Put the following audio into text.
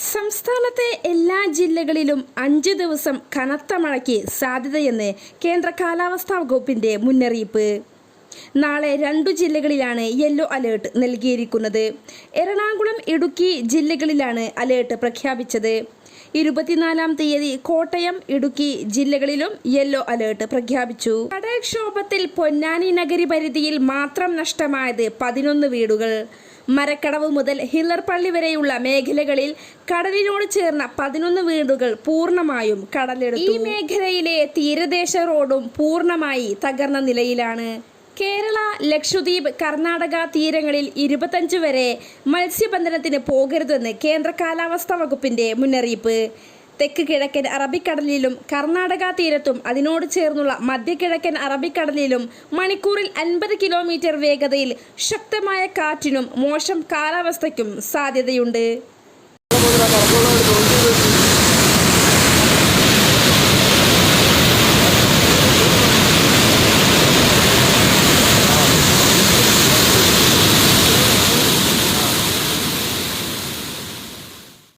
സംസ്ഥാനത്തെ എല്ലാ ജില്ലകളിലും 5 ദിവസം കനത്ത മഴയ്ക്ക് സാധ്യതയെന്ന് കേന്ദ്ര കാലാവസ്ഥാ വകുപ്പിന്റെ മുന്നറിയിപ്പ്. നാളെ 2 ജില്ലകളിലാണ് യെല്ലോ അലേർട്ട് നൽകിയിരിക്കുന്നത്. എറണാകുളം, ഇടുക്കി ജില്ലകളിലാണ് അലേർട്ട് പ്രഖ്യാപിച്ചത്. 24-ാം തീയതി കോട്ടയം, ഇടുക്കി ജില്ലകളിലും യെല്ലോ അലേർട്ട് പ്രഖ്യാപിച്ചു. കടൽക്ഷോഭത്തിൽ പൊന്നാനി നഗരി പരിധിയിൽ മാത്രം നഷ്ടമായത് 11 വീടുകൾ. മരക്കടവ് മുതൽ ഹില്ലർപള്ളി വരെയുള്ള മേഖലകളിൽ കടലിനോട് ചേർന്ന 11 വീടുകൾ പൂർണ്ണമായും കടലെടുത്തു. ഈ മേഖലയിലെ തീരദേശ റോഡും പൂർണ്ണമായി തകർന്ന നിലയിലാണ്. കേരള, ലക്ഷദ്വീപ്, കർണാടക തീരങ്ങളിൽ 25 വരെ മത്സ്യബന്ധനത്തിന് പോകരുതെന്ന് കേന്ദ്ര കാലാവസ്ഥാ വകുപ്പിന്റെ മുന്നറിയിപ്പ്. തെക്ക് കിഴക്കൻ അറബിക്കടലിലും കർണാടക തീരത്തും അതിനോട് ചേർന്നുള്ള മധ്യകിഴക്കൻ അറബിക്കടലിലും മണിക്കൂറിൽ 50 കിലോമീറ്റർ വേഗതയിൽ ശക്തമായ കാറ്റിനും മോശം കാലാവസ്ഥയ്ക്കും സാധ്യതയുണ്ട്.